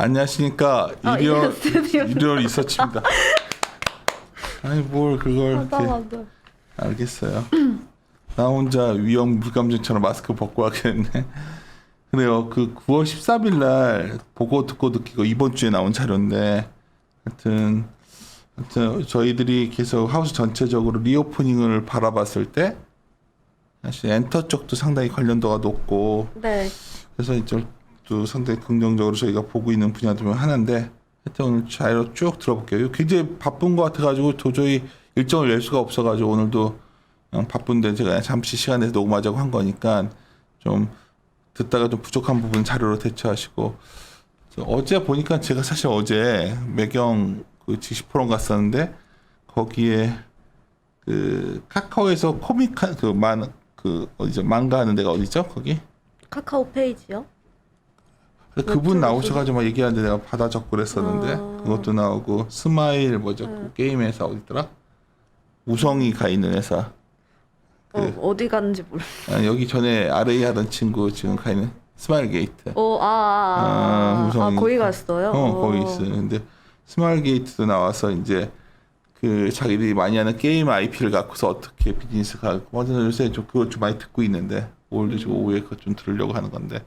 안녕하십니까. 일요일 리서치입니다. 아니 뭘 그걸 이렇게 알겠어요. 나 혼자 위험 불감증처럼 마스크 벗고 하겠네. 그래요. 그 9월 13일 날 보고 듣고 느끼고 이번 주에 나온 자료인데 하여튼 저희들이 계속 하우스 전체적으로 리오프닝을 바라봤을 때 사실 엔터 쪽도 상당히 관련도가 높고 네. 그래서 이쪽도 상당히 긍정적으로 저희가 보고 있는 분야들 중 하나인데 하여튼 오늘 자료 쭉 들어볼게요. 굉장히 바쁜 것 같아가지고 도저히 일정을 낼 수가 없어가지고 오늘도 바쁜데 제가 잠시 시간 내서 녹음하자고 한 거니까 좀 듣다가 좀 부족한 부분 자료로 대처하시고 어제 보니까 제가 사실 어제 매경 그 지식 포럼 갔었는데 거기에 그 카카오에서 어디죠 망가 하는 데가 어디죠 거기 카카오 페이지요? 그분 나오셔가지고 막 얘기하는데 내가 받아 적고 그랬었는데 그것도 나오고 스마일 그 게임 회사 어디더라 우성이 가 있는 회사 어디 갔는지 몰라. 여기 전에 RA 하던 친구 지금 가 있는 스마일 게이트. 우성이. 거기 갔어요? 거기 있어요. 근데 스마일 게이트도 나와서 이제 그 자기들이 많이 하는 게임 IP를 갖고서 어떻게 비즈니스 가고 요새 좀 그걸 좀 많이 듣고 있는데 오늘도 지금 오후에 그거 좀 들으려고 하는 건데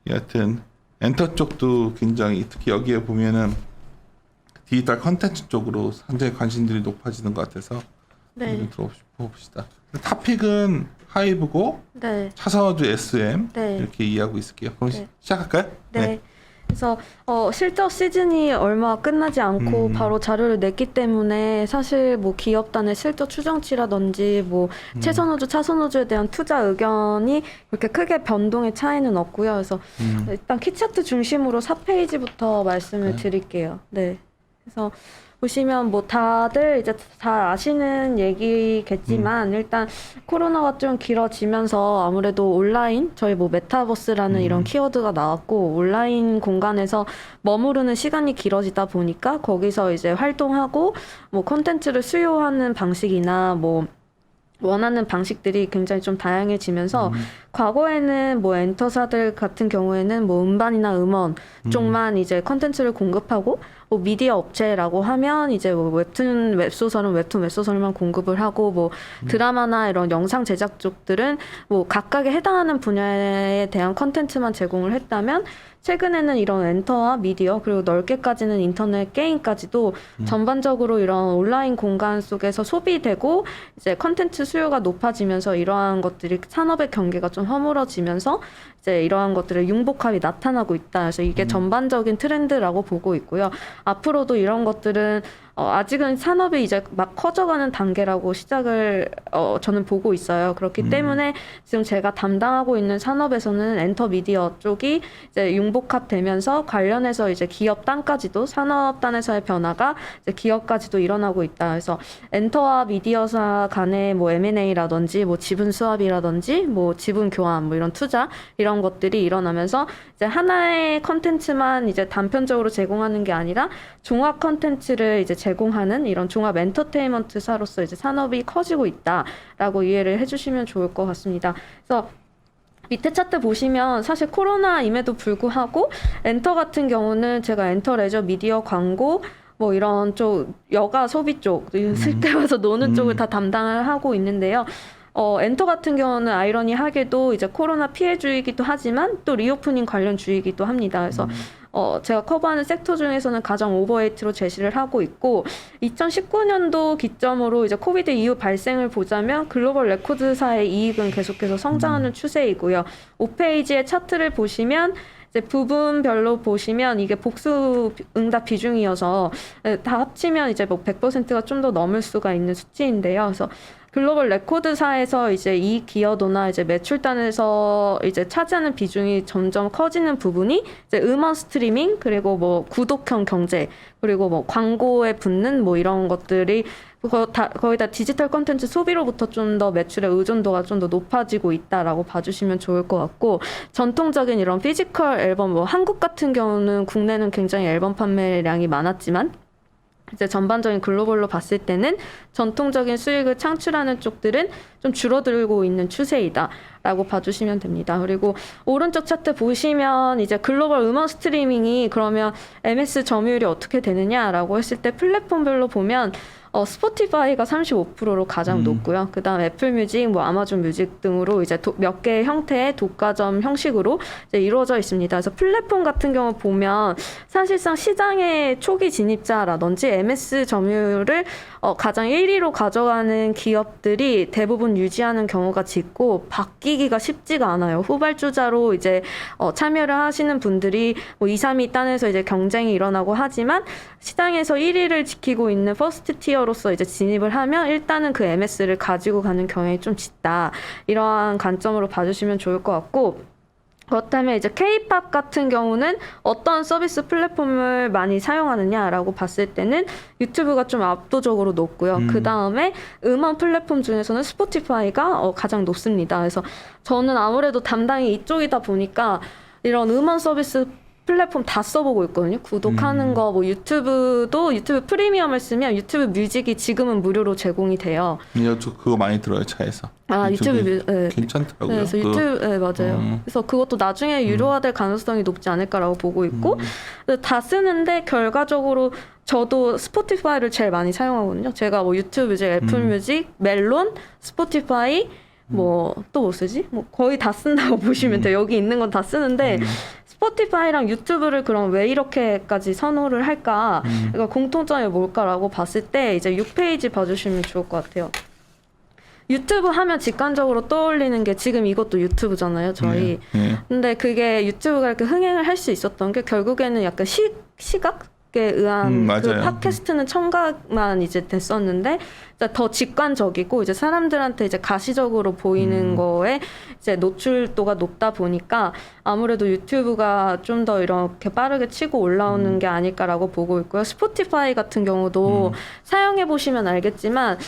여하튼 엔터 쪽도 굉장히 특히 여기에 보면은 디지털 컨텐츠 쪽으로 상당히 관심들이 높아지는 것 같아서 네. 들어봅시다. 탑픽은 하이브고 네. 차선호주 SM 네. 이렇게 이해하고 있을게요. 그럼 네. 시작할까요? 네. 그래서 실적 시즌이 얼마 끝나지 않고 바로 자료를 냈기 때문에 사실 뭐 기업단의 실적 추정치라든지 뭐 최선호주, 차선호주에 대한 투자 의견이 그렇게 크게 변동의 차이는 없고요. 그래서 일단 키차트 중심으로 4페이지부터 말씀을 드릴게요. 네. 그래서 보시면 뭐 다들 이제 잘 아시는 얘기겠지만 일단 코로나가 좀 길어지면서 아무래도 온라인 저희 뭐 메타버스라는 이런 키워드가 나왔고 온라인 공간에서 머무르는 시간이 길어지다 보니까 거기서 이제 활동하고 뭐 콘텐츠를 수요하는 방식이나 뭐 원하는 방식들이 굉장히 좀 다양해지면서 과거에는 뭐 엔터사들 같은 경우에는 뭐 음반이나 음원 쪽만 이제 컨텐츠를 공급하고 뭐 미디어 업체라고 하면 이제 뭐 웹툰 웹소설은 웹툰 웹소설만 공급을 하고 뭐 드라마나 이런 영상 제작 쪽들은 뭐 각각에 해당하는 분야에 대한 컨텐츠만 제공을 했다면 최근에는 이런 엔터와 미디어 그리고 넓게까지는 인터넷 게임까지도 전반적으로 이런 온라인 공간 속에서 소비되고 이제 컨텐츠 수요가 높아지면서 이러한 것들이 산업의 경계가 좀 허물어지면서 이제 이러한 것들의 융복합이 나타나고 있다. 그래서 이게 전반적인 트렌드라고 보고 있고요. 앞으로도 이런 것들은 아직은 산업이 이제 막 커져가는 단계라고 시작을 저는 보고 있어요. 그렇기 때문에 지금 제가 담당하고 있는 산업에서는 엔터 미디어 쪽이 이제 융복합되면서 관련해서 이제 기업 단까지도 산업단에서의 변화가 이제 기업까지도 일어나고 있다. 그래서 엔터와 미디어사 간의 뭐 M&A라든지 뭐 지분 수합이라든지 뭐 지분 교환 뭐 이런 투자 이런 것들이 일어나면서 이제 하나의 컨텐츠만 이제 단편적으로 제공하는 게 아니라 종합 컨텐츠를 이제 제공하는 이런 종합 엔터테인먼트사로서 이제 산업이 커지고 있다라고 이해를 해주시면 좋을 것 같습니다. 그래서 밑에 차트 보시면 사실 코로나임에도 불구하고 엔터 같은 경우는 제가 엔터 레저 미디어 광고 뭐 이런 쪽 여가 소비 쪽 쓸데 와서 노는 쪽을 다 담당을 하고 있는데요. 엔터 같은 경우는 아이러니하게도 이제 코로나 피해주이기도 하지만 또 리오프닝 관련 주이기도 합니다. 그래서 제가 커버하는 섹터 중에서는 가장 오버웨이트로 제시를 하고 있고 2019년도 기점으로 이제 코비드 이후 발생을 보자면 글로벌 레코드사의 이익은 계속해서 성장하는 추세이고요. 5페이지의 차트를 보시면 이제 부분별로 보시면 이게 복수 응답 비중이어서 다 합치면 이제 뭐 100%가 좀 더 넘을 수가 있는 수치인데요. 그래서 글로벌 레코드사에서 이제 이익 기여도나 이제 매출단에서 이제 차지하는 비중이 점점 커지는 부분이 이제 음원 스트리밍 그리고 뭐 구독형 경제 그리고 뭐 광고에 붙는 뭐 이런 것들이 거의 다 디지털 콘텐츠 소비로부터 좀 더 매출의 의존도가 좀 더 높아지고 있다라고 봐주시면 좋을 것 같고 전통적인 이런 피지컬 앨범 뭐 한국 같은 경우는 국내는 굉장히 앨범 판매량이 많았지만 이제 전반적인 글로벌로 봤을 때는 전통적인 수익을 창출하는 쪽들은 좀 줄어들고 있는 추세이다 라고 봐주시면 됩니다. 그리고 오른쪽 차트 보시면 이제 글로벌 음원 스트리밍이 그러면 MS 점유율이 어떻게 되느냐라고 했을 때 플랫폼별로 보면 스포티파이가 35%로 가장 높고요. 그다음 애플 뮤직, 뭐 아마존 뮤직 등으로 이제 몇 개의 형태의 독과점 형식으로 이제 이루어져 있습니다. 그래서 플랫폼 같은 경우 보면 사실상 시장의 초기 진입자라든지 MS 점유율을 가장 1위로 가져가는 기업들이 대부분 유지하는 경우가 짙고 바뀌기가 쉽지가 않아요. 후발주자로 이제 참여를 하시는 분들이 뭐 2, 3위 단에서 이제 경쟁이 일어나고 하지만 시장에서 1위를 지키고 있는 퍼스트 티어로서 이제 진입을 하면 일단은 그 MS를 가지고 가는 경향이 좀 짙다. 이러한 관점으로 봐주시면 좋을 것 같고 그렇다면 이제 K-팝 같은 경우는 어떤 서비스 플랫폼을 많이 사용하느냐라고 봤을 때는 유튜브가 좀 압도적으로 높고요. 그 다음에 음원 플랫폼 중에서는 스포티파이가 가장 높습니다. 그래서 저는 아무래도 담당이 이쪽이다 보니까 이런 음원 서비스 플랫폼 다 써보고 있거든요. 구독하는 거, 뭐 유튜브도 유튜브 프리미엄을 쓰면 유튜브 뮤직이 지금은 무료로 제공이 돼요. 저 그거 많이 들어요 차에서. 유튜브 네. 괜찮더라고요. 네, 그래서 유튜브 네, 맞아요. 그래서 그것도 나중에 유료화될 가능성이 높지 않을까라고 보고 있고 다 쓰는데 결과적으로 저도 스포티파이를 제일 많이 사용하거든요. 제가 뭐 유튜브 뮤직, 애플 뮤직, 멜론, 스포티파이 뭐 또 뭐 쓰지? 뭐 거의 다 쓴다고 보시면 돼요. 여기 있는 건 다 쓰는데 스포티파이랑 유튜브를 그럼 왜 이렇게까지 선호를 할까? 그러니까 공통점이 뭘까라고 봤을 때 이제 6페이지 봐주시면 좋을 것 같아요. 유튜브 하면 직관적으로 떠올리는 게 지금 이것도 유튜브잖아요, 저희. 근데 그게 유튜브가 이렇게 흥행을 할 수 있었던 게 결국에는 약간 시각에 의한 그 팟캐스트는 청각만 이제 됐었는데 더 직관적이고 이제 사람들한테 이제 가시적으로 보이는 거에 이제 노출도가 높다 보니까 아무래도 유튜브가 좀 더 이렇게 빠르게 치고 올라오는 게 아닐까라고 보고 있고요. 스포티파이 같은 경우도 사용해 보시면 알겠지만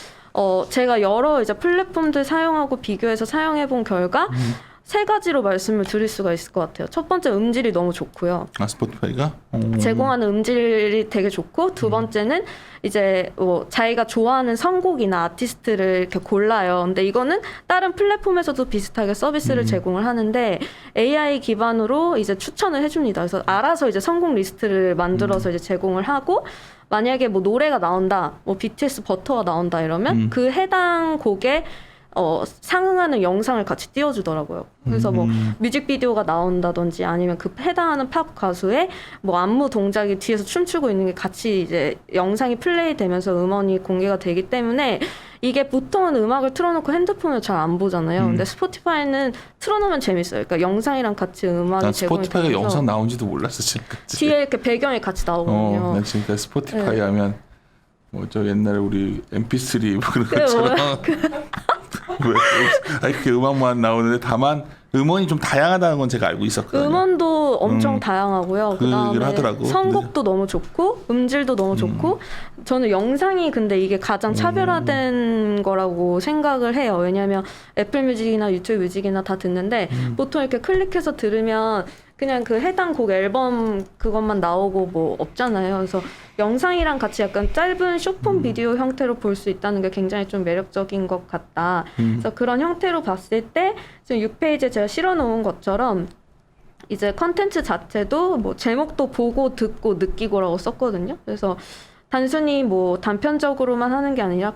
제가 여러 이제 플랫폼들 사용하고 비교해서 사용해 본 결과 세 가지로 말씀을 드릴 수가 있을 것 같아요. 첫 번째 음질이 너무 좋고요. 스포티파이가? 제공하는 음질이 되게 좋고 두 번째는 이제 뭐 자기가 좋아하는 선곡이나 아티스트를 이렇게 골라요. 근데 이거는 다른 플랫폼에서도 비슷하게 서비스를 제공을 하는데 AI 기반으로 이제 추천을 해줍니다. 그래서 알아서 이제 선곡 리스트를 만들어서 이제 제공을 하고 만약에 뭐 노래가 나온다, 뭐 BTS 버터가 나온다 이러면 그 해당 곡에 상응하는 영상을 같이 띄워주더라고요. 그래서 뭐 뮤직비디오가 나온다든지 아니면 그 해당하는 팝 가수의 뭐 안무 동작이 뒤에서 춤추고 있는 게 같이 이제 영상이 플레이 되면서 음원이 공개가 되기 때문에 이게 보통은 음악을 틀어놓고 핸드폰을 잘 안 보잖아요. 근데 스포티파이는 틀어놓으면 재밌어요. 그러니까 영상이랑 같이 음악이 제공이 되면서 스포티파이가 영상 나온지도 몰랐어 지금까지. 뒤에 이렇게 배경이 같이 나오거든요. 나 지금까지 스포티파이 하면 뭐 저 옛날에 우리 MP3 뭐 그런 것처럼 그렇게 음악만 나오는데 다만 음원이 좀 다양하다는 건 제가 알고 있었거든요. 음원도 엄청 다양하고요. 그다음에 선곡도 너무 좋고 음질도 너무 좋고 저는 영상이 근데 이게 가장 차별화된 거라고 생각을 해요. 왜냐하면 애플 뮤직이나 유튜브 뮤직이나 다 듣는데 보통 이렇게 클릭해서 들으면 그냥 그 해당 곡 앨범 그것만 나오고 뭐 없잖아요. 그래서 영상이랑 같이 약간 짧은 숏폼 비디오 형태로 볼 수 있다는 게 굉장히 좀 매력적인 것 같다. 그래서 그런 형태로 봤을 때 지금 6페이지에 제가 실어놓은 것처럼 이제 컨텐츠 자체도 뭐 제목도 보고 듣고 느끼고라고 썼거든요. 그래서 단순히 뭐 단편적으로만 하는 게 아니라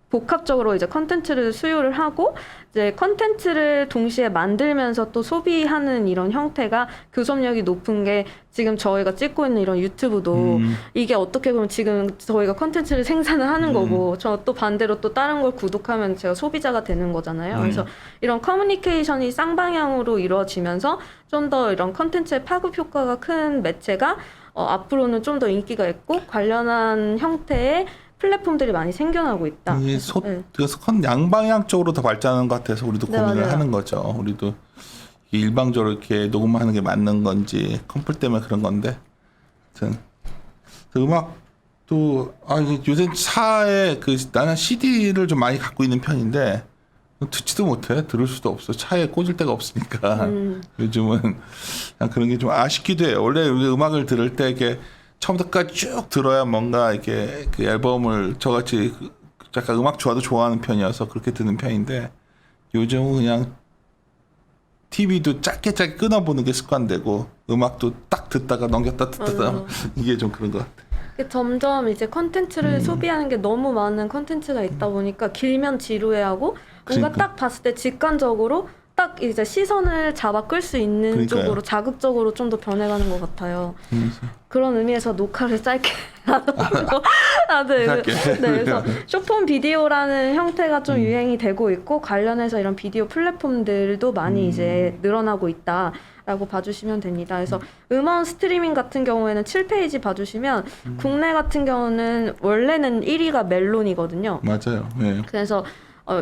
복합적으로 이제 컨텐츠를 수요를 하고 이제 컨텐츠를 동시에 만들면서 또 소비하는 이런 형태가 교섭력이 높은 게 지금 저희가 찍고 있는 이런 유튜브도 이게 어떻게 보면 지금 저희가 컨텐츠를 생산을 하는 거고 저 또 반대로 또 다른 걸 구독하면 제가 소비자가 되는 거잖아요. 그래서 이런 커뮤니케이션이 쌍방향으로 이루어지면서 좀 더 이런 컨텐츠의 파급 효과가 큰 매체가 앞으로는 좀 더 인기가 있고 관련한 형태의 플랫폼들이 많이 생겨나고 있다. 그래서 양방향 쪽으로 더 발전하는 것 같아서 우리도 고민을 하는 거죠. 우리도 일방적으로 이렇게 녹음하는 게 맞는 건지 컴플 때문에 그런 건데, 아무튼 음악도 요새 차에 나는 CD를 좀 많이 갖고 있는 편인데 듣지도 못해. 들을 수도 없어. 차에 꽂을 데가 없으니까 요즘은 그냥 그런 게 좀 아쉽기도 해요. 원래 음악을 들을 때 이게 처음부터까지 쭉 들어야 뭔가 이렇게 그 앨범을 저같이 약간 음악 좋아도 좋아하는 편이어서 그렇게 듣는 편인데 요즘은 그냥 TV도 짧게 끊어보는 게 습관되고 음악도 딱 듣다가 넘겼다 듣다가 이게 좀 그런 것 같아. 점점 이제 컨텐츠를 소비하는 게 너무 많은 컨텐츠가 있다 보니까 길면 지루해하고 뭔가 그러니까. 딱 봤을 때 직관적으로 딱 이제 시선을 잡아 끌 수 있는 그러니까요. 쪽으로 자극적으로 좀 더 변해가는 것 같아요. 그런 의미에서 녹화를 짧게 네, 짧게. 그래서 쇼폼 비디오라는 형태가 좀 유행이 되고 있고 관련해서 이런 비디오 플랫폼들도 많이 이제 늘어나고 있다. 라고 봐주시면 됩니다. 그래서 음원 스트리밍 같은 경우에는 7페이지 봐주시면 국내 같은 경우는 원래는 1위가 멜론이거든요. 맞아요. 네. 그래서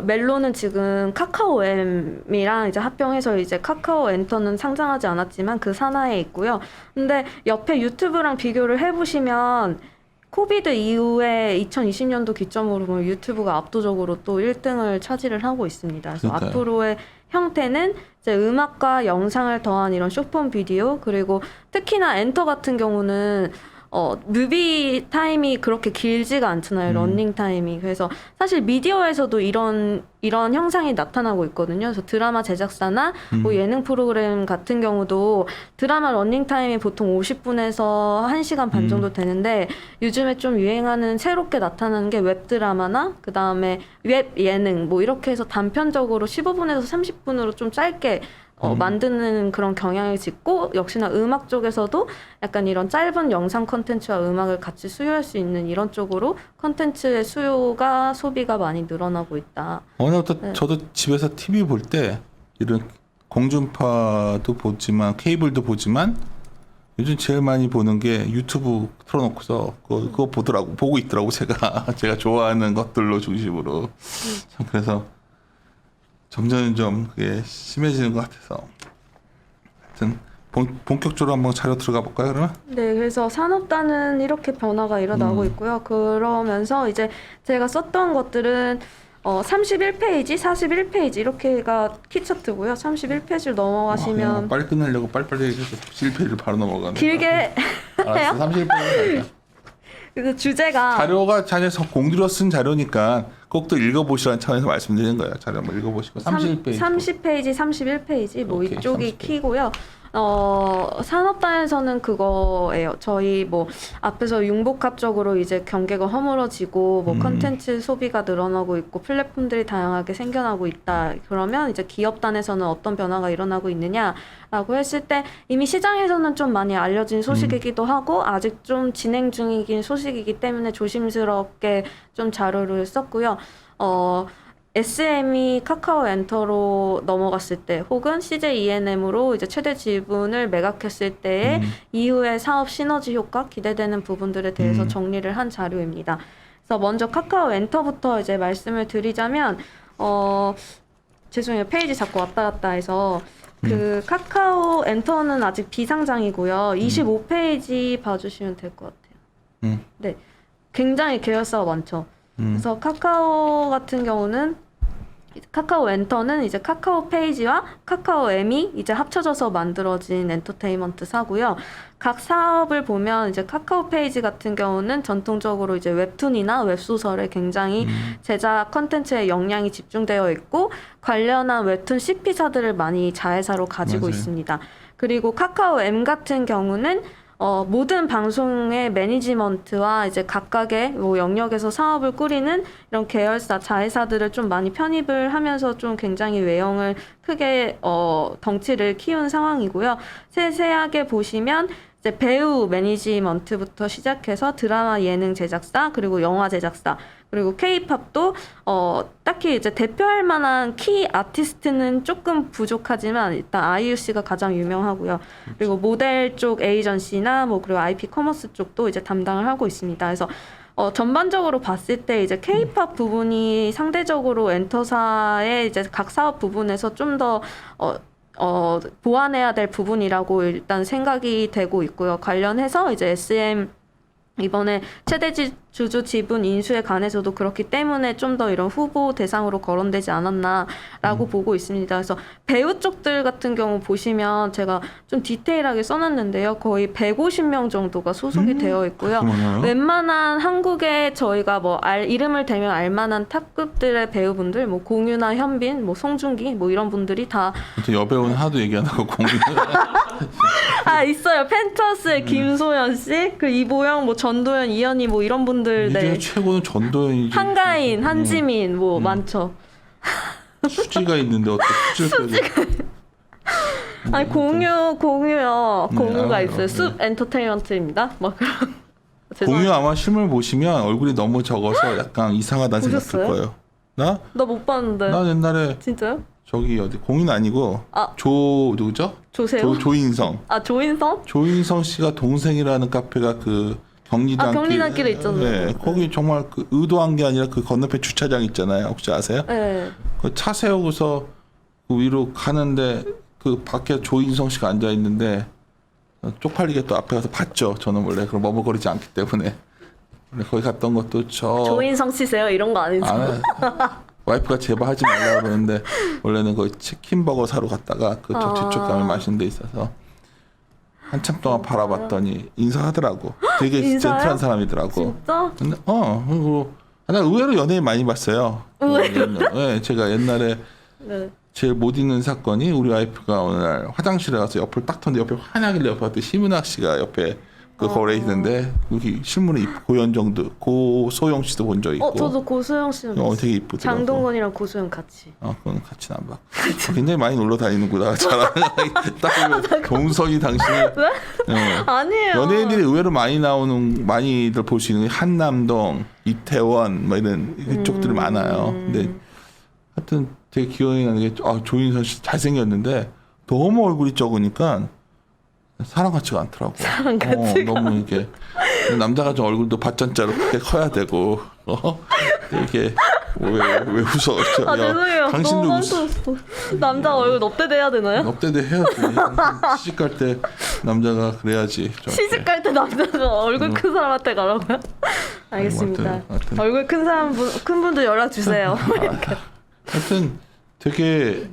멜론은 지금 카카오엠이랑 이제 합병해서 이제 카카오 엔터는 상장하지 않았지만 그 산하에 있고요. 근데 옆에 유튜브랑 비교를 해보시면 코비드 이후에 2020년도 기점으로 보면 유튜브가 압도적으로 또 1등을 차지를 하고 있습니다. 그래서 그러니까요. 앞으로의 형태는 이제 음악과 영상을 더한 이런 쇼폼 비디오 그리고 특히나 엔터 같은 경우는 뮤비 타임이 그렇게 길지가 않잖아요. 러닝 타임이. 그래서 사실 미디어에서도 이런 형상이 나타나고 있거든요. 그래서 드라마 제작사나 뭐 예능 프로그램 같은 경우도 드라마 러닝 타임이 보통 50분에서 1시간 반 정도 되는데 요즘에 좀 유행하는 새롭게 나타나는 게 웹드라마나 그다음에 웹 예능 뭐 이렇게 해서 단편적으로 15분에서 30분으로 좀 짧게 만드는 그런 경향을 짙고 역시나 음악 쪽에서도 약간 이런 짧은 영상 컨텐츠와 음악을 같이 수요할 수 있는 이런 쪽으로 컨텐츠의 수요가 소비가 많이 늘어나고 있다. 어느부터 저도 집에서 TV 볼 때 이런 공중파도 보지만 케이블도 보지만 요즘 제일 많이 보는 게 유튜브 틀어놓고서 그거 보고 있더라고 제가 좋아하는 것들로 중심으로 참 그래서 점점 그게 심해지는 것 같아서 하여튼 본격적으로 한번 자료 들어가 볼까요 그러면? 네, 그래서 산업단은 이렇게 변화가 일어나고 있고요. 그러면서 이제 제가 썼던 것들은 31페이지, 41페이지 이렇게가 키차트고요. 31페이지를 넘어가시면 빨리 끝내려고 빨리빨리 얘기해서 31페이지를 바로 넘어가네. 길게 알았어, 31페이지 그 주제가 자료가 자녀에서 공들여 쓴 자료니까 꼭 또 읽어보시라는 차원에서 말씀드리는 거예요. 자료 한번 읽어보시고 31페이지 30페이지, 31페이지 뭐 오케이, 이쪽이 30페이지. 키고요. 산업단에서는 그거예요. 저희 뭐 앞에서 융복합적으로 이제 경계가 허물어지고 뭐 컨텐츠 소비가 늘어나고 있고 플랫폼들이 다양하게 생겨나고 있다. 그러면 이제 기업단에서는 어떤 변화가 일어나고 있느냐라고 했을 때 이미 시장에서는 좀 많이 알려진 소식이기도 하고 아직 좀 진행 중이긴 소식이기 때문에 조심스럽게 좀 자료를 썼고요. SM이 카카오 엔터로 넘어갔을 때 혹은 CJ ENM으로 이제 최대 지분을 매각했을 때의 이후의 사업 시너지 효과 기대되는 부분들에 대해서 정리를 한 자료입니다. 그래서 먼저 카카오 엔터부터 이제 말씀을 드리자면 죄송해요. 페이지 자꾸 왔다 갔다 해서 그 카카오 엔터는 아직 비상장이고요. 25페이지 봐주시면 될 것 같아요. 네, 굉장히 계열사가 많죠. 그래서 카카오 같은 경우는 카카오 엔터는 이제 카카오 페이지와 카카오 M이 이제 합쳐져서 만들어진 엔터테인먼트사고요. 각 사업을 보면 이제 카카오 페이지 같은 경우는 전통적으로 이제 웹툰이나 웹소설에 굉장히 제작 컨텐츠에 역량이 집중되어 있고 관련한 웹툰 CP사들을 많이 자회사로 가지고 맞아요. 있습니다. 그리고 카카오 M 같은 경우는 모든 방송의 매니지먼트와 이제 각각의 뭐 영역에서 사업을 꾸리는 이런 계열사, 자회사들을 좀 많이 편입을 하면서 좀 굉장히 외형을 크게, 덩치를 키운 상황이고요. 세세하게 보시면 이제 배우 매니지먼트부터 시작해서 드라마 예능 제작사, 그리고 영화 제작사, 그리고 K-팝도 딱히 이제 대표할 만한 키 아티스트는 조금 부족하지만 일단 아이유 씨가 가장 유명하고요. 그리고 모델 쪽 에이전시나 뭐 그리고 IP 커머스 쪽도 이제 담당을 하고 있습니다. 그래서 전반적으로 봤을 때 이제 K-팝 부분이 상대적으로 엔터사의 이제 각 사업 부분에서 좀 더 보완해야 될 부분이라고 일단 생각이 되고 있고요. 관련해서 이제 SM 이번에 최대 주주 지분 인수에 관해서도 그렇기 때문에 좀 더 이런 후보 대상으로 거론되지 않았나라고 보고 있습니다. 그래서 배우 쪽들 같은 경우 보시면 제가 좀 디테일하게 써놨는데요. 거의 150명 정도가 소속이 되어 있고요. 많아요? 웬만한 한국에 저희가 뭐 이름을 대면 알만한 탑급들의 배우분들, 뭐 공유나 현빈, 뭐 송중기, 뭐 이런 분들이 다 여배우는 하도 얘기 안 하고 공유. 있어요. 펜처스의 김소연 씨, 그 이보영, 뭐 전도연, 이현희 뭐 이런 분들, 이 중에 네. 최고는 전도연이지. 한가인, 한지민 뭐 많죠. 수지가 있는데 어떻게 수지를 빼고. 아니 공유요. 공유가 아, 있어요. 숲 엔터테인먼트입니다. 막 그런. 공유 아마 실물 보시면 얼굴이 너무 적어서 약간 이상하다는 생각 들 보셨어요? 거예요. 나? 나 못 봤는데. 나 옛날에 진짜요? 저기 어디 공유는 아니고 아. 누구죠? 조세호? 조인성. 조인성? 조인성 씨가 동생이라는 카페가 그 경리단 경리단길에 있잖아요. 네, 거기 정말 그 의도한 게 아니라 그 건너편 주차장 있잖아요. 혹시 아세요? 네. 그 차 세우고서 그 위로 가는데 그 밖에 조인성 씨가 앉아 있는데 쪽팔리게 또 앞에 가서 봤죠. 저는 원래 그런 머뭇거리지 않기 때문에. 원래 거기 갔던 것도 조인성 씨세요? 이런 거 아니죠? 와이프가 제발 하지 말라 그러는데 원래는 거기 치킨버거 사러 갔다가 그쪽 뒤쪽 가면 맛있는 데 있어서 한참 동안 바라봤더니 인사하더라고. 되게 인사요? 젠틀한 사람이더라고. 진짜? 근데 그리고 나 의외로 연예인 많이 봤어요. 네, 제가 옛날에 네. 제일 못 잊는 사건이 우리 와이프가 어느 날 화장실에 가서 옆을 딱 턴데 옆에 환하길래 옆에 봤더니 심은학 씨가 옆에 그 거래 있는데 여기 실물은 고연정도 고소영 씨도 본 적 있고. 저도 고소영 씨는 되게 이쁘더라고. 장동건이랑 고소영 같이. 그건 같이 안 봐. 굉장히 많이 놀러 다니는구나. 잘하는 딱 보면 동석이 당신이. 네. 아니에요. 연예인들이 의외로 많이 나오는 많이들 볼 수 있는 게 한남동, 이태원 뭐 이런 이쪽들이 많아요. 근데 하여튼 되게 기억이 나는 게 조인선 씨 잘생겼는데 너무 얼굴이 적으니까 사람 같지가 않더라고. 사람 같지가 너무 이렇게 남자가 좀 얼굴도 밭전자로 크게 커야 되고 이렇게 왜 웃어? 죄송해요. 당신도 너무 웃어. 깜짝이야. 남자 얼굴 넙대대야 되나요? 넙대대 해야지. 시집 갈 때 남자가 그래야지. 시집 갈 때 남자가 얼굴 큰 사람한테 가라고요? 알겠습니다. 하여튼. 얼굴 큰 큰 분들 연락 주세요. 하여튼 되게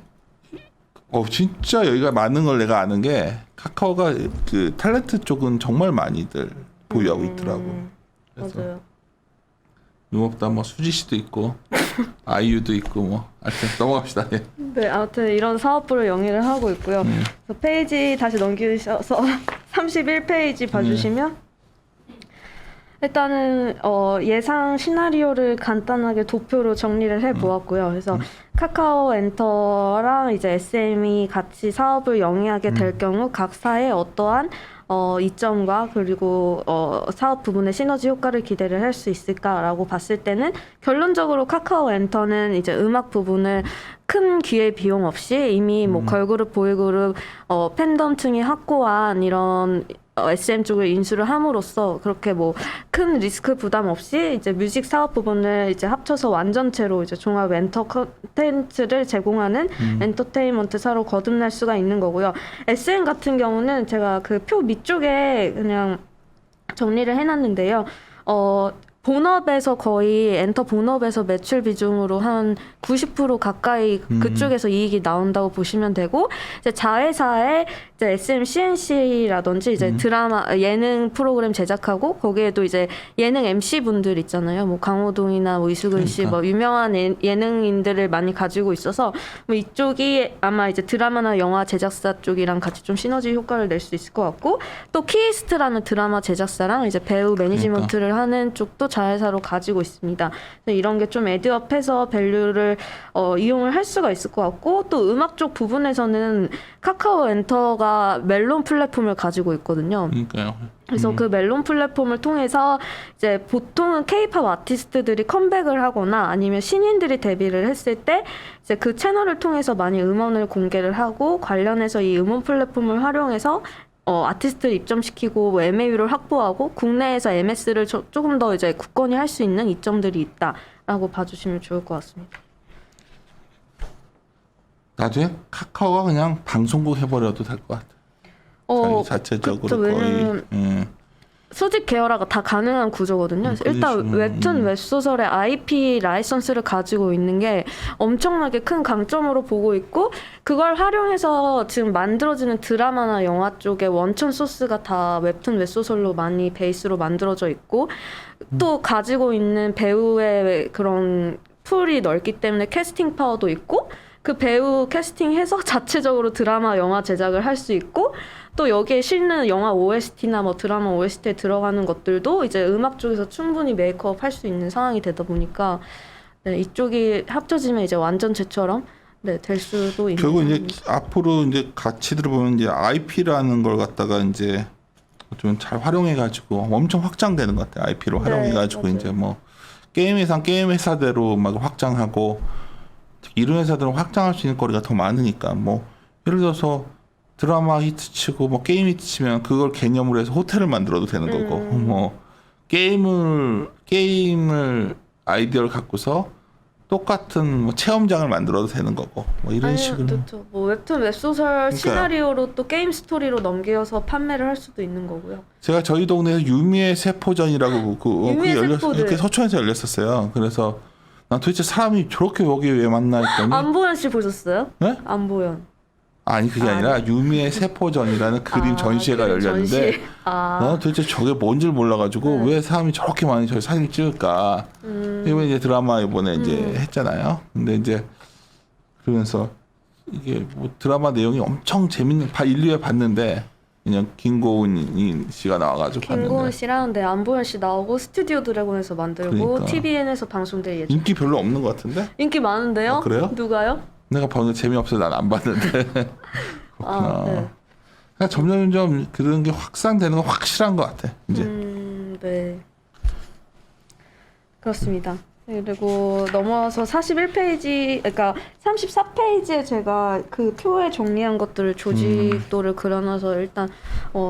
진짜 여기가 많은 걸 내가 아는 게 카카오가 그 탤런트 쪽은 정말 많이들 보유하고 있더라고. 그래서 맞아요. 누구보다 뭐 수지 씨도 있고 아이유도 있고 뭐 하여튼 넘어갑시다. 예. 네, 아무튼 이런 사업부를 영위를 하고 있고요. 그래서 페이지 다시 넘기셔서 31페이지 봐주시면 일단은 예상 시나리오를 간단하게 도표로 정리를 해보았고요. 그래서 카카오 엔터랑 이제 SM이 같이 사업을 영위하게 될 경우 각 사의 어떠한 이점과 그리고 사업 부분의 시너지 효과를 기대를 할 수 있을까라고 봤을 때는 결론적으로 카카오 엔터는 이제 음악 부분을 큰 기회 비용 없이 이미 뭐 걸그룹, 보이그룹, 팬덤층이 확고한 이런 SM 쪽을 인수를 함으로써 그렇게 뭐 큰 리스크 부담 없이 이제 뮤직 사업 부분을 이제 합쳐서 완전체로 이제 종합 엔터 컨텐츠를 제공하는 엔터테인먼트사로 거듭날 수가 있는 거고요. SM 같은 경우는 제가 그 표 밑쪽에 그냥 정리를 해놨는데요. 본업에서 거의 엔터 본업에서 매출 비중으로 한 90% 가까이 그쪽에서 이익이 나온다고 보시면 되고 이제 자회사의 이제 SM CNC라든지 이제 드라마 예능 프로그램 제작하고 거기에도 이제 예능 MC 분들 있잖아요. 뭐 강호동이나 뭐 이수근 씨 뭐 유명한 예능인들을 많이 가지고 있어서 뭐 이쪽이 아마 이제 드라마나 영화 제작사 쪽이랑 같이 좀 시너지 효과를 낼 수 있을 것 같고 또 키이스트라는 드라마 제작사랑 이제 배우 매니지먼트를 하는 쪽도 자회사로 가지고 있습니다. 이런 게 좀 에드업해서 밸류를 이용을 할 수가 있을 것 같고 또 음악 쪽 부분에서는 카카오 엔터가 멜론 플랫폼을 가지고 있거든요. 그러니까요. 그래서 그 멜론 플랫폼을 통해서 이제 보통은 K-팝 아티스트들이 컴백을 하거나 아니면 신인들이 데뷔를 했을 때 이제 그 채널을 통해서 많이 음원을 공개를 하고 관련해서 이 음원 플랫폼을 활용해서 아티스트를 입점시키고 뭐 MAU를 확보하고 국내에서 MS를 조금 더 이제 굳건히 할 수 있는 이점들이 있다라고 봐주시면 좋을 것 같습니다. 나중에 카카오가 그냥 방송국 해버려도 될 것 같아. 자기 자체적으로 그쵸, 거의. 왜냐면 수직 계열화가 다 가능한 구조거든요. 그래서 일단 웹툰, 웹소설의 IP 라이선스를 가지고 있는 게 엄청나게 큰 강점으로 보고 있고 그걸 활용해서 지금 만들어지는 드라마나 영화 쪽에 원천 소스가 다 웹툰, 웹소설로 많이 베이스로 만들어져 있고 또 가지고 있는 배우의 그런 풀이 넓기 때문에 캐스팅 파워도 있고 그 배우 캐스팅해서 자체적으로 드라마, 영화 제작을 할 수 있고 또 여기에 실는 영화 OST나 뭐 드라마 OST에 들어가는 것들도 이제 음악 쪽에서 충분히 메이크업 할 수 있는 상황이 되다 보니까 네, 이쪽이 합쳐지면 이제 완전체처럼 네, 될 수도 있는. 결국 이제 앞으로 이제 같이 들어보면 이제 IP라는 걸 갖다가 이제 좀 잘 활용해가지고 엄청 확장되는 것 같아요. IP로 활용해가지고 맞아요. 이제 뭐 게임 회사대로 막 확장하고 이런 회사들은 확장할 수 있는 거리가 더 많으니까 뭐 예를 들어서 드라마 히트치고 뭐 게임 히트치면 그걸 개념으로 해서 호텔을 만들어도 되는 거고 뭐 게임을 아이디어를 갖고서 똑같은 뭐 체험장을 만들어도 되는 거고 뭐 이런 아니면 식으로 또 뭐 웹툰, 웹소설 그러니까요. 시나리오로 또 게임 스토리로 넘겨서 판매를 할 수도 있는 거고요. 제가 저희 동네에서 유미의 세포전이라고 유미의 세포들. 이렇게 서초에서 열렸었어요. 그래서 난 도대체 사람이 저렇게 여기 왜 만나 했더니 안보현 씨 보셨어요? 네? 안보현. 아니 그게 아니라 유미의 세포전이라는 그림 전시회가 그림 열렸는데 전시. 난 도대체 저게 뭔지를 몰라가지고 왜 사람이 저렇게 많이 저 사진을 찍을까? 이번에 이제 드라마 이번에 이제 했잖아요. 근데 이제 그러면서 이게 뭐 드라마 내용이 엄청 재밌는 인류에 봤는데 그냥 김고은 씨가 나와가지고 김고은 봤는데 씨랑 네, 안보현 씨 나오고 스튜디오 드래곤에서 만들고 그러니까. TVN에서 방송될 예정. 인기 별로 없는 것 같은데? 인기 많은데요? 아, 그래요? 누가요? 내가 보는 게 재미없어서 난 안 봤는데 그렇구나. 네. 그러니까 점점 그런 게 확산되는 건 확실한 것 같아 이제. 네. 그렇습니다. 그리고 넘어와서 41페이지, 그러니까 34페이지에 제가 그 표에 정리한 것들을 조직도를 그려놔서 일단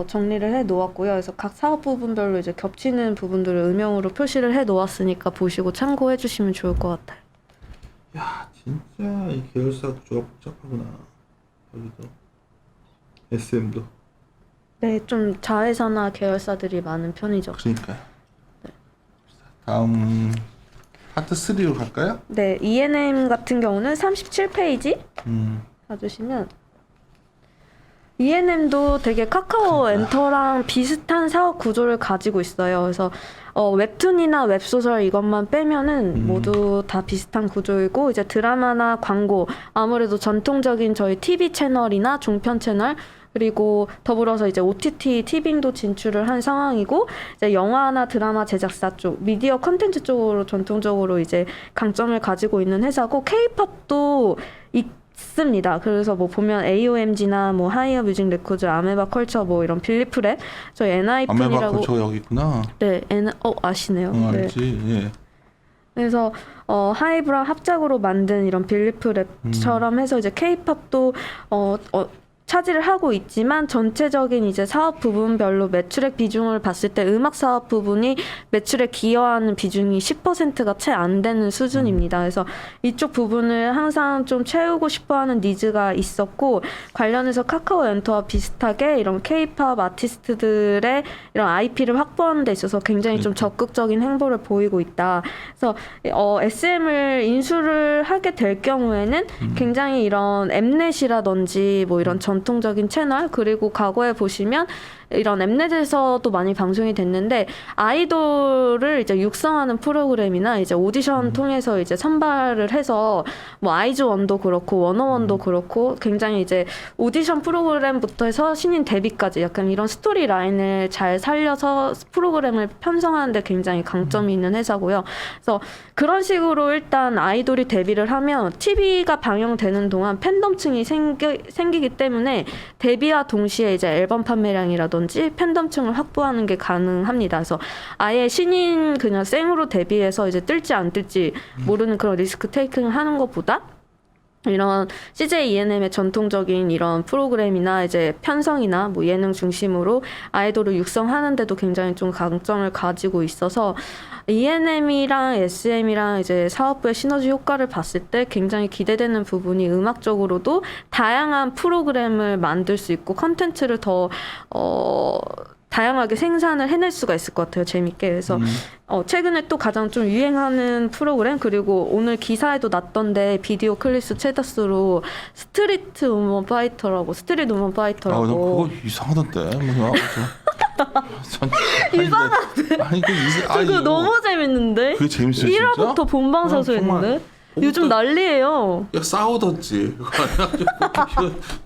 정리를 해 놓았고요. 그래서 각 사업 부분별로 이제 겹치는 부분들을 음영으로 표시를 해 놓았으니까 보시고 참고해 주시면 좋을 것 같아요. 야 진짜 이 계열사 구조가 복잡하구나. 여기도 SM도. 네, 좀 자회사나 계열사들이 많은 편이죠. 그러니까요. 다음 파트 3로 갈까요? 네, ENM 같은 경우는 37페이지 봐주시면 ENM도 되게 카카오 엔터랑 비슷한 사업 구조를 가지고 있어요. 그래서 웹툰이나 웹소설 이것만 빼면은 모두 다 비슷한 구조이고 이제 드라마나 광고 아무래도 전통적인 저희 TV 채널이나 종편 채널 그리고 더불어서 이제 OTT 티빙도 진출을 한 상황이고 이제 영화나 드라마 제작사 쪽 미디어 컨텐츠 쪽으로 전통적으로 이제 강점을 가지고 있는 회사고 K-팝도 있습니다. 그래서 뭐 보면 AOMG나 뭐 하이어 뮤직 레코드, 아메바 컬처 뭐 이런 빌리프랩 저희 아메바 엔하이픈이라고 컬처 여기 있구나. 네, 아시네요. 네. 알지. 예. 그래서 하이브랑 합작으로 만든 이런 빌리프랩처럼 해서 이제 K-팝도 차지를 하고 있지만 전체적인 이제 사업 부분별로 매출액 비중을 봤을 때 음악 사업 부분이 매출에 기여하는 비중이 10%가 채 안 되는 수준입니다. 그래서 이쪽 부분을 항상 좀 채우고 싶어하는 니즈가 있었고 관련해서 카카오 엔터와 비슷하게 이런 K-팝 아티스트들의 이런 IP를 확보하는 데 있어서 굉장히 좀 적극적인 행보를 보이고 있다. 그래서 SM을 인수를 하게 될 경우에는 굉장히 이런 엠넷이라든지 뭐 이런 전통적인 채널 그리고 과거에 보시면 이런 엠넷에서도 많이 방송이 됐는데 아이돌을 이제 육성하는 프로그램이나 이제 오디션 통해서 이제 선발을 해서 뭐 아이즈원도 그렇고 워너원도 그렇고 굉장히 이제 오디션 프로그램부터 해서 신인 데뷔까지 약간 이런 스토리 라인을 잘 살려서 프로그램을 편성하는데 굉장히 강점이 있는 회사고요. 그래서 그런 식으로 일단 아이돌이 데뷔를 하면 TV가 방영되는 동안 팬덤층이 생기기 때문에 데뷔와 동시에 이제 앨범 판매량이라든지 팬덤층을 확보하는 게 가능합니다. 그래서 아예 신인 그냥 생으로 데뷔해서 이제 뜰지 안 뜰지 모르는 그런 리스크 테이킹을 하는 것보다 이런 CJ ENM의 전통적인 이런 프로그램이나 이제 편성이나 뭐 예능 중심으로 아이돌을 육성하는데도 굉장히 좀 강점을 가지고 있어서 ENM이랑 SM이랑 이제 사업부의 시너지 효과를 봤을 때 굉장히 기대되는 부분이 음악적으로도 다양한 프로그램을 만들 수 있고 컨텐츠를 더 다양하게 생산을 해낼 수가 있을 것 같아요. 재밌게. 그래서 최근에 또 가장 좀 유행하는 프로그램 그리고 오늘 기사에도 났던데 비디오 클립스 최다수로 스트리트 우먼 파이터라고 나 그거 이상하던데. 뭐야? 이상하대. 아니 그거 너무 재밌는데. 그게 재밌어요 진짜? 1화부터 본방사수했는데. 요즘 난리예요. 야 싸우던지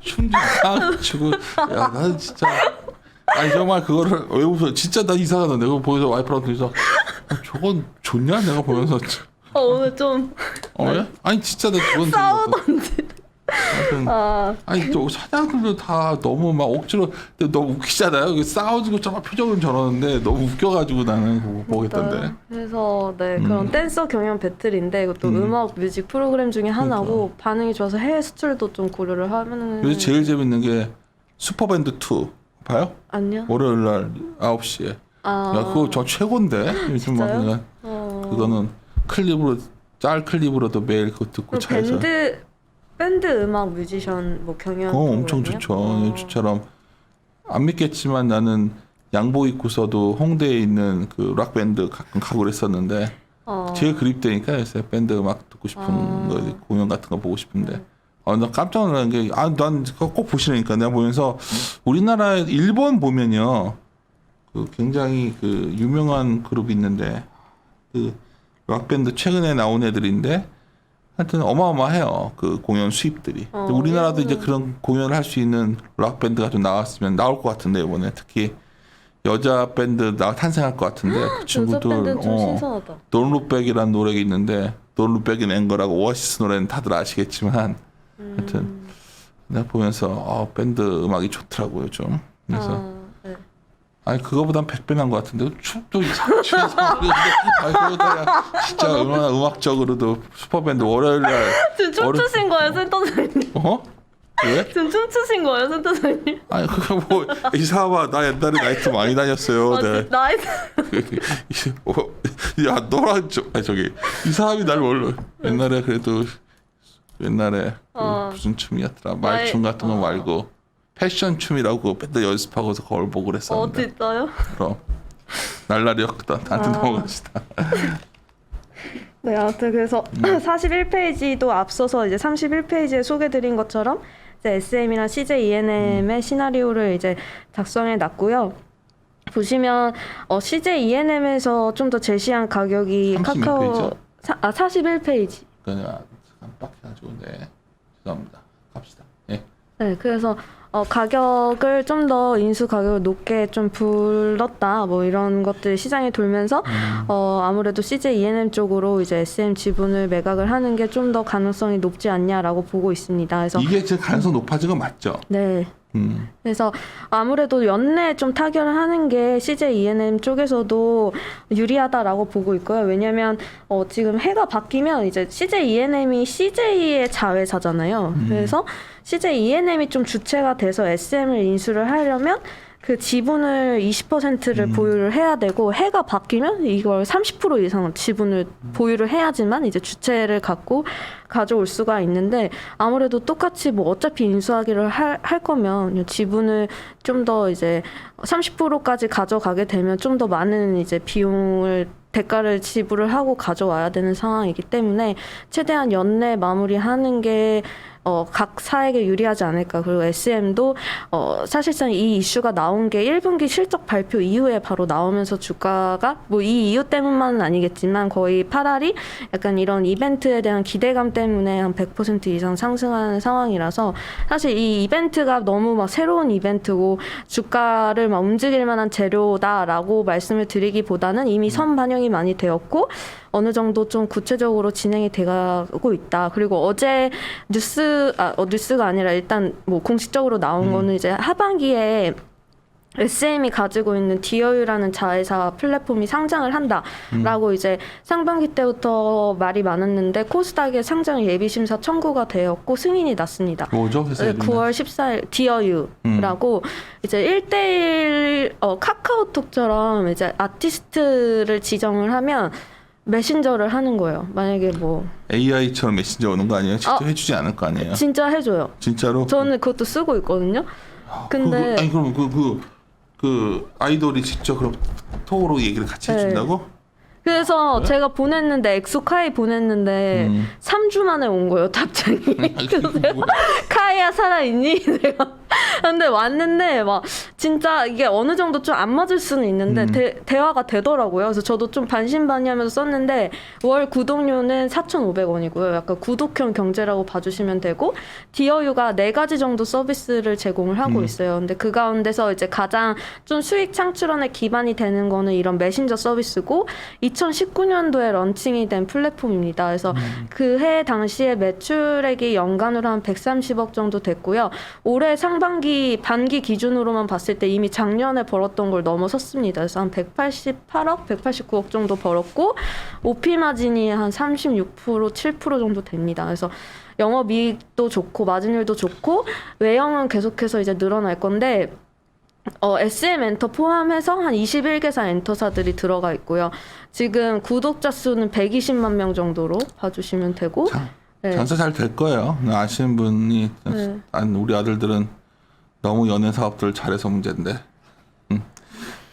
춤도 이상하게 추고 야 나는 진짜 아니 정말 그거를 왜 웃어 진짜 나 이상하던데 그거 보면서 와이프랑 둘이서 저건 좋냐 내가 보면서 오늘 좀 아니 진짜 나 그건 싸우던지. 아니 또 사장들도 다 너무 막 억지로 너무 웃기잖아요 싸우고 막 표정은 저러는데 너무 웃겨가지고 나는 그거 보겠던데 그래서 네 그런 댄서 경연 배틀인데 이것도 음악 뮤직 프로그램 중에 하나고 반응이 좋아서 해외 수출도 좀 고려를 하면은 요새 제일 재밌는 게 슈퍼밴드 2 봐요? 아니요. 월요일날 9시에 야 그거 저 최고인데 요즘 막 그냥 그거는 클립으로 짤 클립으로도 매일 그거 듣고 차에서 밴드 음악 뮤지션 뭐 경연 엄청 좋죠. 예주처럼 안 믿겠지만 나는 양복 입고서도 홍대에 있는 그 락 밴드 가끔 가고 그랬었는데 제일 그립되니까 요새 밴드 음악 듣고 싶은 거 공연 같은 거 보고 싶은데 나 깜짝 놀란 게 난 꼭 보시라니까 내가 보면서 우리나라 일본 보면요 그 굉장히 그 유명한 그룹이 있는데 그 락 밴드 최근에 나온 애들인데. 하여튼 어마어마해요. 그 공연 수입들이. 우리나라도 이제 그런 공연을 할 수 있는 락 밴드가 좀 나왔으면 나올 것 같은데 이번에 특히 여자 밴드 탄생할 것 같은데 그 친구들 여자 밴드 좀 신선하다. Don't Look Back이라는 노래가 있는데 Don't Look Back in Anger라고 오아시스 노래는 다들 아시겠지만 하여튼 내가 보면서 밴드 음악이 좋더라고요 좀. 그래서 아니 그거보단 100배 난 것 같은데 춤도 이상하게 그거다가 진짜 얼마나 음악적으로도 슈퍼밴드 월요일날 지금 춤추신 거예요 센터장님? 왜? 지금 춤추신 거예요 센터장님? 아니 그거 뭐 이사봐 나 옛날에 나이트 많이 다녔어요. 나이트 야 너랑 저기 이 사람이 날 몰라. 옛날에 그래도 옛날에 그 무슨 춤이었더라 말춤 같은 거 말고 패션 춤이라고 밴드 연습하고서 거울 보고 그랬었는데. 진짜요? 그럼 날라리였거든. 나한테 넘어가시다. 네, 아무튼 그래서 41페이지도 앞서서 이제 31페이지에 소개드린 것처럼 이제 SM이랑 CJ ENM의 시나리오를 이제 작성해 놨고요. 보시면 CJ ENM에서 좀 더 제시한 가격이 32 카카오 페이지요? 41페이지. 그냥 깜빡해가지고 네 죄송합니다. 갑시다. 예. 네, 그래서 가격을 좀 더 인수 가격을 높게 좀 불렀다 뭐 이런 것들이 시장에 돌면서 아무래도 CJ ENM 쪽으로 이제 SM 지분을 매각을 하는 게 좀 더 가능성이 높지 않냐라고 보고 있습니다. 그래서 이게 지금 가능성 높아진 건 맞죠? 네. 그래서 아무래도 연내에 좀 타결을 하는 게 CJ ENM 쪽에서도 유리하다라고 보고 있고요. 왜냐하면 지금 해가 바뀌면 이제 CJ ENM이 CJ의 자회사잖아요. 그래서 CJ ENM이 좀 주체가 돼서 SM을 인수를 하려면 그 지분을 20%를 보유를 해야 되고 해가 바뀌면 이걸 30% 이상 지분을 보유를 해야지만 이제 주체를 갖고 가져올 수가 있는데 아무래도 똑같이 뭐 어차피 인수하기를 할 거면 지분을 좀 더 이제 30%까지 가져가게 되면 좀 더 많은 이제 비용을 대가를 지불을 하고 가져와야 되는 상황이기 때문에 최대한 연내 마무리하는 게 각 사에게 유리하지 않을까. 그리고 SM도 사실상 이 이슈가 나온 게 1분기 실적 발표 이후에 바로 나오면서 주가가 뭐 이 이유 때문만은 아니겠지만 거의 8알이 약간 이런 이벤트에 대한 기대감 때문에 한 100% 이상 상승하는 상황이라서 사실 이 이벤트가 너무 막 새로운 이벤트고 주가를 막 움직일 만한 재료다라고 말씀을 드리기보다는 이미 선 반영이 많이 되었고 어느 정도 좀 구체적으로 진행이 돼가고 있다. 그리고 어제 뉴스가 아니라 일단 뭐 공식적으로 나온 거는 이제 하반기에 SM이 가지고 있는 디어유라는 자회사 플랫폼이 상장을 한다라고 이제 상반기 때부터 말이 많았는데 코스닥에 상장 예비 심사 청구가 되었고 승인이 났습니다. 뭐죠? 회사 이름이? 9월 14일 디어유라고 이제 1대1 카카오톡처럼 이제 아티스트를 지정을 하면 메신저를 하는 거예요. 만약에 뭐 AI처럼 메신저 오는 거 아니에요? 직접 해주지 않을 거 아니에요? 진짜 해줘요. 진짜로? 저는 그것도 쓰고 있거든요. 근데 아니 그럼 그 아이돌이 직접 그럼 톡으로 얘기를 같이 네. 해준다고? 그래서 그래? 제가 보냈는데 엑소카이 보냈는데 3주 만에 온 거예요 답장이. 그래서 내가 카이야 살아있니? 내가 근데 왔는데 막 진짜 이게 어느 정도 좀 안 맞을 수는 있는데 대화가 되더라고요. 그래서 저도 좀 반신반의하면서 썼는데 월 구독료는 4,500원이고요. 약간 구독형 경제라고 봐주시면 되고 디어유가 4가지 정도 서비스를 제공을 하고 있어요. 근데 그 가운데서 이제 가장 좀 수익 창출원에 기반이 되는 거는 이런 메신저 서비스고 2019년도에 런칭이 된 플랫폼입니다. 그래서 그 해 당시에 매출액이 연간으로 한 130억 정도 됐고요. 올해 상반기 반기 기준으로만 봤을 때 이미 작년에 벌었던 걸 넘어섰습니다. 그래서 한 188억, 189억 정도 벌었고 OP 마진이 한 36%, 7% 정도 됩니다. 그래서 영업이익도 좋고 마진율도 좋고 외형은 계속해서 이제 늘어날 건데 SM 엔터 포함해서 한 21개사 엔터사들이 들어가 있고요. 지금 구독자 수는 120만 명 정도로 봐주시면 되고 네. 장사 잘 될 거예요. 아시는 분이 네. 우리 아들들은 너무 연애 사업들 잘해서 문제인데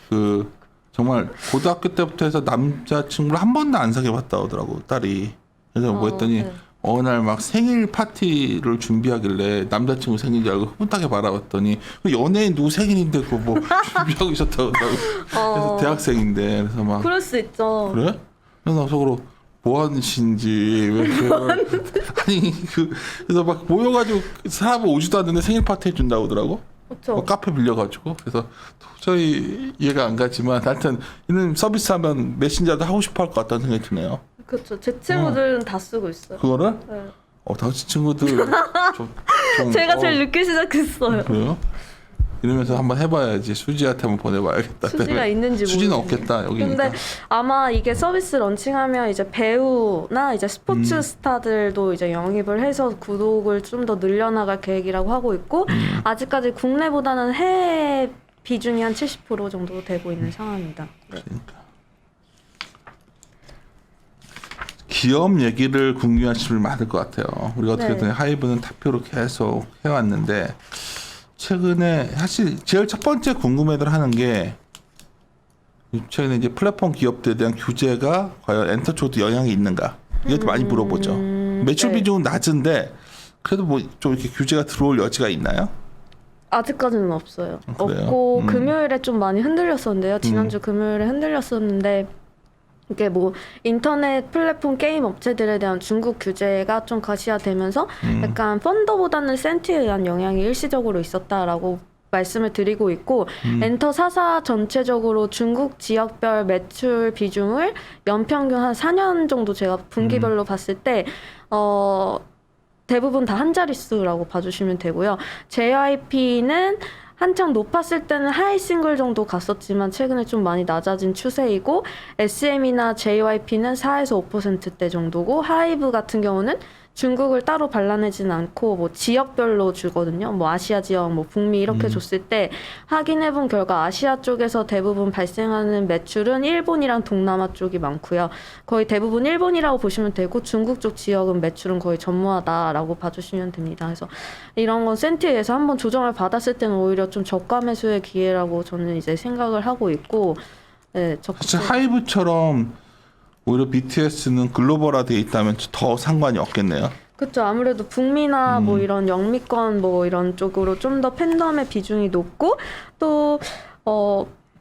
그 정말 고등학교 때부터 해서 남자친구를 한 번도 안 사귀어봤다 하더라고 딸이. 그래서 뭐 했더니 네. 어느 날 막 생일 파티를 준비하길래 남자친구 생일인 줄 알고 흐뭇하게 바라봤더니 그 연예인 누구 생일인데 그거 뭐 준비하고 있었다고 하더라고. 그래서 대학생인데 그래서 막 그럴 수 있죠. 그래? 그래서 나 속으로 뭐 하는 짓인지 왜 그걸 아니 그래서 막 모여가지고 사람을 오지도 않는데 생일 파티 해준다고 하더라고. 그렇죠. 카페 빌려가지고 그래서 도저히 이해가 안 가지만 하여튼 이런 서비스 하면 메신저도 하고 싶어 할 것 같다는 생각이 드네요. 그렇죠. 제 친구들은 다 쓰고 있어요. 그거를? 네. 당신 친구들 좀 제가 제일 늦게 시작했어요. 그래요? 이러면서 한번 해봐야지. 수지한테 한번 보내봐야겠다. 수지가 있는지 수지는 모르겠네. 없겠다 여기니까. 근데 아마 이게 서비스 런칭하면 이제 배우나 이제 스포츠 스타들도 이제 영입을 해서 구독을 좀 더 늘려나갈 계획이라고 하고 있고 아직까지 국내보다는 해외 비중이 한 70% 정도 되고 있는 상황입니다. 네. 그러니까. 기업 얘기를 궁금해하시는 분 많을 것 같아요. 우리가 어떻게든 네. 하이브는 타표로 계속 해왔는데 최근에 사실 제일 첫 번째 궁금해들 하는 게 최근에 이제 플랫폼 기업들에 대한 규제가 과연 엔터초도 영향이 있는가 이것도 많이 물어보죠. 매출 네. 비중은 낮은데 그래도 뭐 좀 이렇게 규제가 들어올 여지가 있나요? 아직까지는 없어요. 그래요? 없고 금요일에 좀 많이 흔들렸었는데요. 지난주 금요일에 흔들렸었는데 이게 뭐 인터넷 플랫폼 게임 업체들에 대한 중국 규제가 좀 가시화되면서 약간 펀더보다는 센트에 의한 영향이 일시적으로 있었다라고 말씀을 드리고 있고 엔터 4사 전체적으로 중국 지역별 매출 비중을 연평균 한 4년 정도 제가 분기별로 봤을 때 대부분 다 한 자릿수라고 봐주시면 되고요. JYP는 한창 높았을 때는 하이 싱글 정도 갔었지만 최근에 좀 많이 낮아진 추세이고 SM이나 JYP는 4에서 5%대 정도고 하이브 같은 경우는 중국을 따로 발라내지는 않고 뭐 지역별로 주거든요. 뭐 아시아 지역, 뭐 북미 이렇게 줬을 때 확인해본 결과 아시아 쪽에서 대부분 발생하는 매출은 일본이랑 동남아 쪽이 많고요. 거의 대부분 일본이라고 보시면 되고 중국 쪽 지역은 매출은 거의 전무하다라고 봐주시면 됩니다. 그래서 이런 건 센트에서 한번 조정을 받았을 때는 오히려 좀 저가 매수의 기회라고 저는 이제 생각을 하고 있고, 네, 사실 하이브처럼 오히려 BTS는 글로벌화돼 있다면 더 상관이 없겠네요. 그렇죠. 아무래도 북미나 뭐 이런 영미권 뭐 이런 쪽으로 좀 더 팬덤의 비중이 높고 또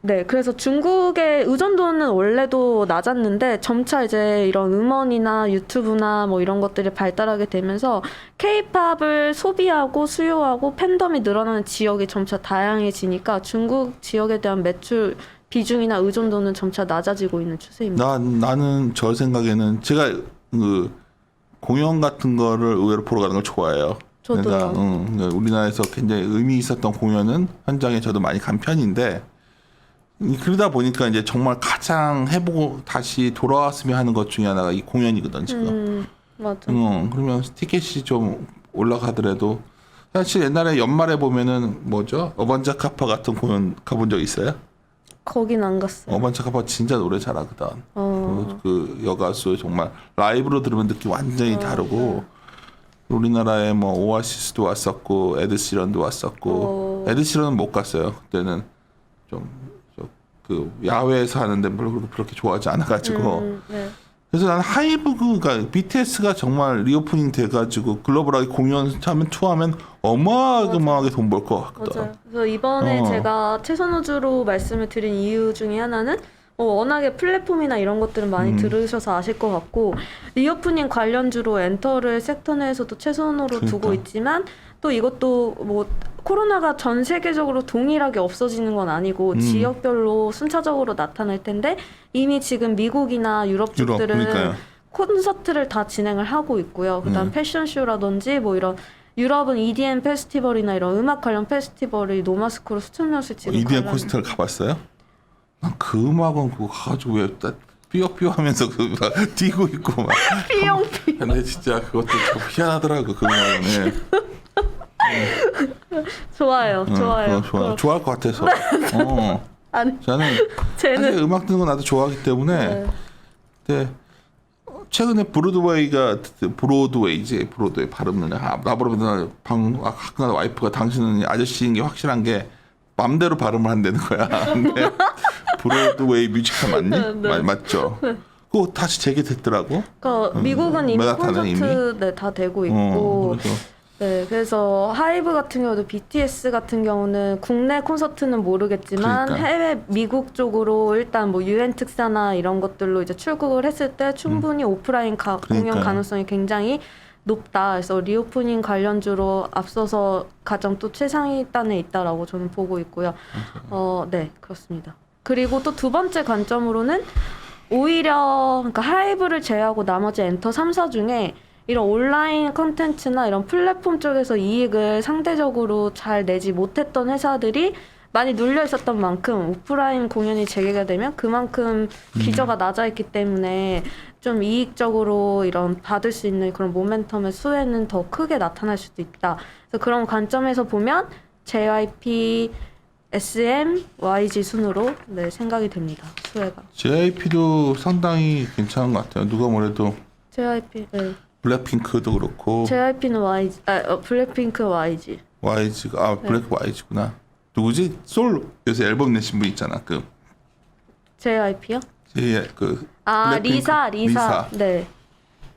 네, 그래서 중국의 의존도는 원래도 낮았는데 점차 이제 이런 음원이나 유튜브나 뭐 이런 것들이 발달하게 되면서 K-팝을 소비하고 수요하고 팬덤이 늘어나는 지역이 점차 다양해지니까 중국 지역에 대한 매출 비중이나 의존도는 점차 낮아지고 있는 추세입니다. 나는 저 생각에는 제가 그 공연 같은 거를 의외로 보러 가는 걸 좋아해요. 저도요. 그러니까 우리나라에서 굉장히 의미 있었던 공연은 현장에 저도 많이 간 편인데 그러다 보니까 이제 정말 가장 해보고 다시 돌아왔으면 하는 것 중에 하나가 이 공연이거든 지금. 맞아. 그러면 티켓이 좀 올라가더라도 사실 옛날에 연말에 보면은 뭐죠 어반자카파 같은 공연 가본 적 있어요? 거긴 안 갔어요. 어반자카파 진짜 노래 잘하거든. 그 여가수 정말 라이브로 들으면 느낌 완전히 다르고 우리나라에 뭐 오아시스도 왔었고 에드시런도 왔었고 에드시런은 못 갔어요. 그때는 그 야외에서 하는데 별로 그렇게 좋아하지 않아가지고 네. 그래서 나는 하이브가 BTS가 정말 리오프닝 돼가지고 글로벌하게 공연하면 투어하면 어마어마하게 돈 벌 것 같거든. 맞아요. 그래서 이번에 제가 최선우주로 말씀을 드린 이유 중에 하나는 워낙에 플랫폼이나 이런 것들은 많이 들으셔서 아실 것 같고 리오프닝 관련주로 엔터를 섹터 내에서도 최선으로 두고 있지만 또 이것도 뭐 코로나가 전 세계적으로 동일하게 없어지는 건 아니고 지역별로 순차적으로 나타날 텐데 이미 지금 미국이나 유럽 쪽들은 그러니까요. 콘서트를 다 진행을 하고 있고요. 그다음 패션쇼라든지 뭐 이런 유럽은 EDM 페스티벌이나 이런 음악 관련 페스티벌이 노마스크로 수천 명씩 지금 EDM 관람- 콘서트를 가봤어요? 난 그 음악은 그거 가가지고 왜 삐걱삐걱하면서 뛰고 있고 막. 삐용삐용. 근데 진짜 그것도 좀 희한하더라고 그 음악은. 좋아요. 좋아요. 그거 좋아. 좋아할 것 같아서. 아니, 저는 쟤는 사실 음악 듣는 거 나도 좋아하기 때문에. 네. 근데 최근에 브로드웨이 발음을 나보다 가끔 와이프가 당신은 아저씨인 게 확실한 게 맘대로 발음을 한다는 거야. 근데 브로드웨이 뮤지컬 맞니? 네. 맞죠? 그거 다시 재개됐더라고. 그러니까 미국은 이미 맨하탄은 콘서트 네, 다 되고 있고 그래서 네, 그래서 하이브 같은 경우도 BTS 같은 경우는 국내 콘서트는 모르겠지만 그러니까. 해외 미국 쪽으로 일단 뭐 유엔 특사나 이런 것들로 이제 출국을 했을 때 충분히 오프라인 공연 그러니까요. 가능성이 굉장히 높다. 그래서 리오프닝 관련주로 앞서서 가장 또 최상위 단에 있다라고 저는 보고 있고요. 네, 그렇습니다. 그리고 또 두 번째 관점으로는 오히려 그러니까 하이브를 제외하고 나머지 엔터 3사 중에 이런 온라인 컨텐츠나 이런 플랫폼 쪽에서 이익을 상대적으로 잘 내지 못했던 회사들이 많이 눌려 있었던 만큼 오프라인 공연이 재개가 되면 그만큼 기저가 낮아 있기 때문에 좀 이익적으로 이런 받을 수 있는 그런 모멘텀의 수혜는 더 크게 나타날 수도 있다. 그래서 그런 관점에서 보면 JYP, SM, YG 순으로 네, 생각이 됩니다. 수혜가. JYP도 상당히 괜찮은 것 같아요. 누가 뭐래도 JYP, 네. 블랙핑크도 그렇고 JYP는 YG, 블랙핑크 YG. YG가 블랙 YG구나. 누구지? 솔 요새 앨범 내신 분 있잖아. 그 JYP요? 그 블랙핑크? 리사. 리사. 네.